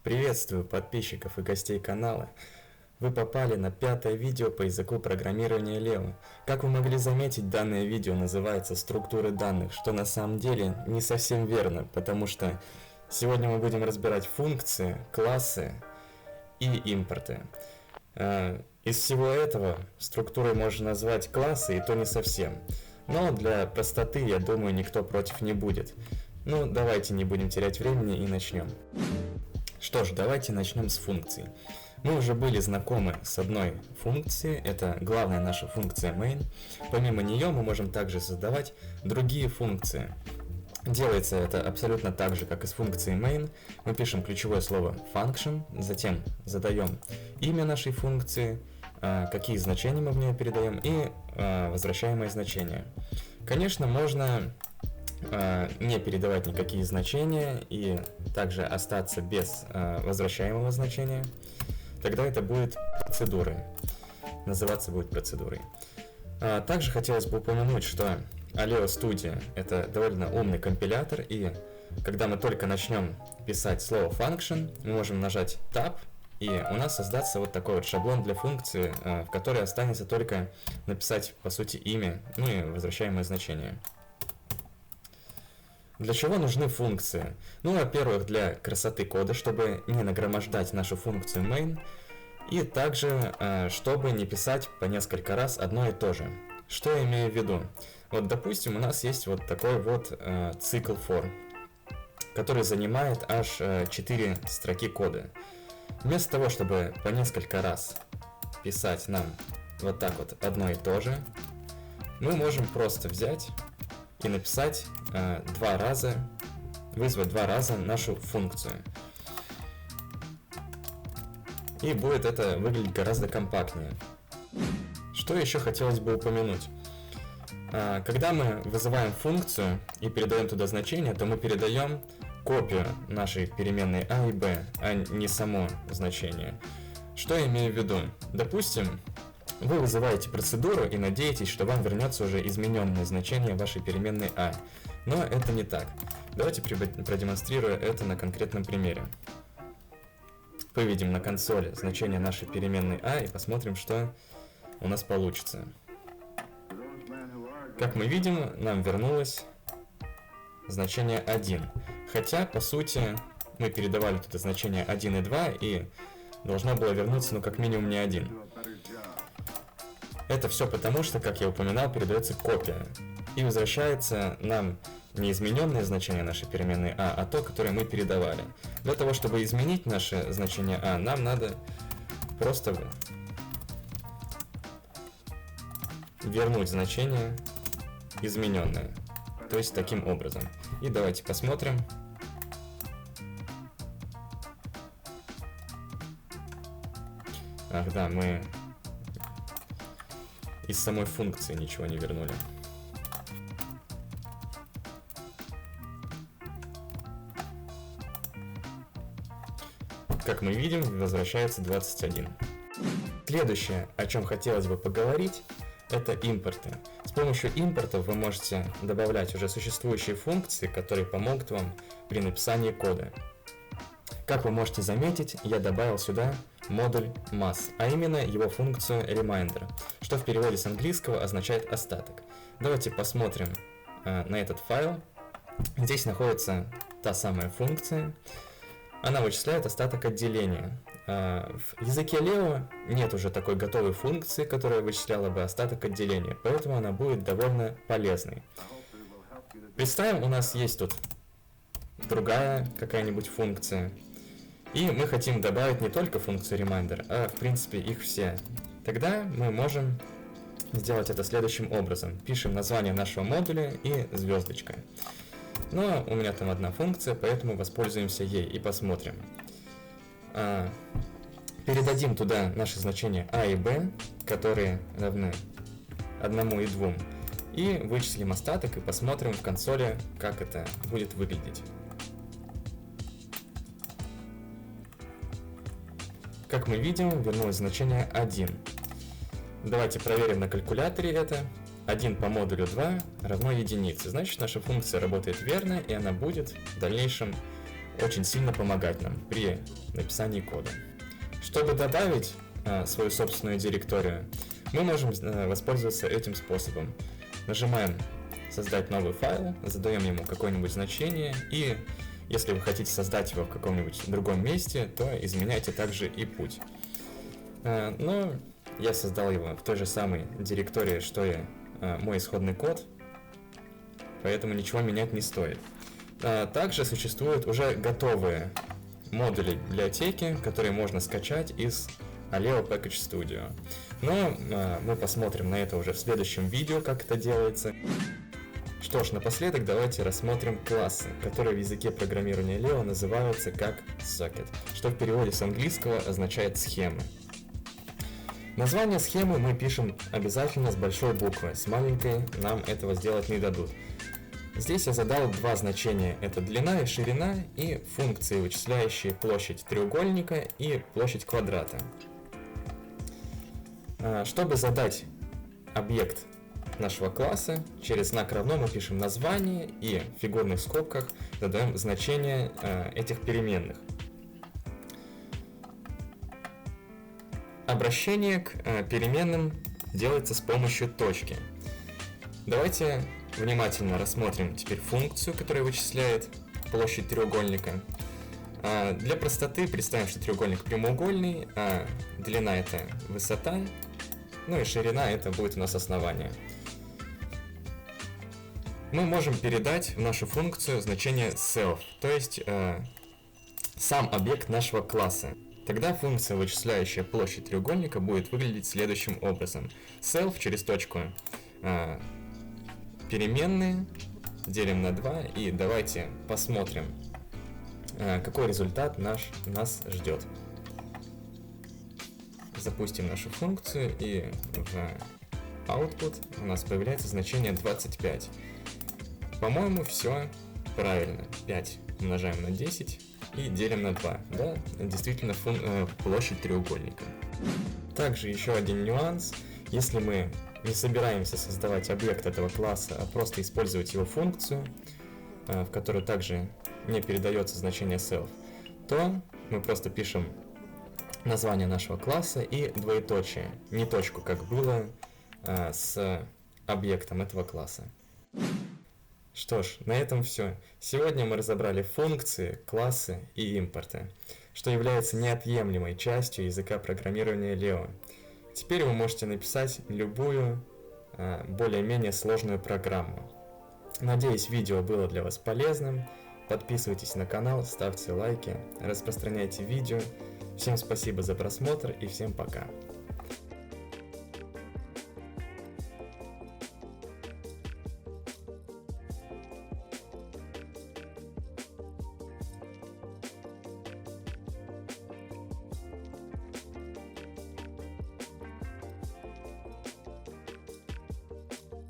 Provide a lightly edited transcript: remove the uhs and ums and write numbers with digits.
Приветствую подписчиков и гостей канала. Вы попали на 5-е видео по языку программирования Leo. Как вы могли заметить, данное видео называется «Структуры данных», что на самом деле не совсем верно, потому что сегодня мы будем разбирать функции, классы и импорты. Из всего этого структурой можно назвать классы, и то не совсем. Но для простоты, я думаю, никто против не будет. Ну, давайте не будем терять времени и начнем. Что ж, давайте начнем с функций. Мы уже были знакомы с одной функцией, это главная наша функция main. Помимо нее мы можем также создавать другие функции. Делается это абсолютно так же, как и с функцией main. Мы пишем ключевое слово function, затем задаем имя нашей функции, какие значения мы в нее передаем и возвращаемое значение. Конечно, можно не передавать никакие значения и также остаться без возвращаемого значения. Тогда это будет процедурой, называться будет процедурой. Также хотелось бы упомянуть, что Aleo Studio это довольно умный компилятор, и когда мы только начнем писать слово function, мы можем нажать Tab, и у нас создастся вот такой вот шаблон для функции, в которой останется только написать по сути имя, ну и возвращаемое значение. Для чего нужны функции? Ну, во-первых, для красоты кода, чтобы не нагромождать нашу функцию main, и также, чтобы не писать по несколько раз одно и то же. Что я имею в виду? Вот, допустим, у нас есть вот такой вот цикл for, который занимает аж 4 строки кода. Вместо того, чтобы по несколько раз писать нам вот так вот одно и то же, мы можем просто взять и написать вызвать два раза нашу функцию. И будет это выглядеть гораздо компактнее. Что еще хотелось бы упомянуть? Когда мы вызываем функцию и передаем туда значение, то мы передаем копию нашей переменной а и b, а не само значение. Что я имею в виду? Допустим, вы вызываете процедуру и надеетесь, что вам вернется уже измененное значение вашей переменной а. Но это не так. Давайте продемонстрирую это на конкретном примере. Выведем на консоли значение нашей переменной а и посмотрим, что у нас получится. Как мы видим, нам вернулось значение 1. Хотя, по сути, мы передавали туда значение 1 и 2, и должно было вернуться, ну, как минимум, не 1. Это все потому, что, как я упоминал, передается копия. И возвращается нам не измененное значение нашей переменной а то, которое мы передавали. Для того, чтобы изменить наше значение а, нам надо просто вернуть значение измененное. То есть таким образом. И давайте посмотрим. Ах да, мы из самой функции ничего не вернули. Как мы видим, возвращается 21. Следующее, о чем хотелось бы поговорить, это импорты. С помощью импортов вы можете добавлять уже существующие функции, которые помогут вам при написании кода. Как вы можете заметить, я добавил сюда модуль mass, а именно его функцию reminder, что в переводе с английского означает остаток. Давайте посмотрим на этот файл. Здесь находится та самая функция. Она вычисляет остаток отделения. В языке Leo нет уже такой готовой функции, которая вычисляла бы остаток отделения, поэтому она будет довольно полезной. Представим, у нас есть тут другая какая-нибудь функция, и мы хотим добавить не только функцию reminder, а в принципе их все. Тогда мы можем сделать это следующим образом. Пишем название нашего модуля и звездочка. Но у меня там одна функция, поэтому воспользуемся ей и посмотрим. Передадим туда наши значения а и b, которые равны 1 и 2. И вычислим остаток и посмотрим в консоли, как это будет выглядеть. Как мы видим, вернулось значение 1. Давайте проверим на калькуляторе это. 1 по модулю 2 равно единице. Значит, наша функция работает верно, и она будет в дальнейшем очень сильно помогать нам при написании кода. Чтобы добавить свою собственную директорию, мы можем воспользоваться этим способом. Нажимаем «Создать новый файл», задаем ему какое-нибудь значение, и если вы хотите создать его в каком-нибудь другом месте, то изменяйте также и путь. Но я создал его в той же самой директории, что и мой исходный код, поэтому ничего менять не стоит. Также существуют уже готовые модули библиотеки, которые можно скачать из Aleo Package Studio. Но мы посмотрим на это уже в следующем видео, как это делается. Что ж, напоследок давайте рассмотрим классы, которые в языке программирования Leo называются как socket, что в переводе с английского означает схемы. Название схемы мы пишем обязательно с большой буквы, с маленькой нам этого сделать не дадут. Здесь я задал два значения, это длина и ширина, и функции, вычисляющие площадь треугольника и площадь квадрата. Чтобы задать объект нашего класса, через знак равно мы пишем название и в фигурных скобках задаем значение этих переменных. Обращение к переменным делается с помощью точки. Давайте внимательно рассмотрим теперь функцию, которая вычисляет площадь треугольника. Для простоты представим, что треугольник прямоугольный, а длина это высота, ну и ширина это будет у нас основание. Мы можем передать в нашу функцию значение self, то есть сам объект нашего класса. Тогда функция, вычисляющая площадь треугольника, будет выглядеть следующим образом. Self через точку переменные делим на 2, и давайте посмотрим, какой результат нас ждет. Запустим нашу функцию, и в output у нас появляется значение 25. По-моему, все правильно. 5 умножаем на 10 и делим на 2. Да, действительно площадь треугольника. Также еще один нюанс. Если мы не собираемся создавать объект этого класса, а просто использовать его функцию, в которую также не передается значение self, то мы просто пишем название нашего класса и двоеточие, не точку, как было с объектом этого класса. Что ж, на этом все. Сегодня мы разобрали функции, классы и импорты, что является неотъемлемой частью языка программирования Leo. Теперь вы можете написать любую более-менее сложную программу. Надеюсь, видео было для вас полезным. Подписывайтесь на канал, ставьте лайки, распространяйте видео. Всем спасибо за просмотр и всем пока.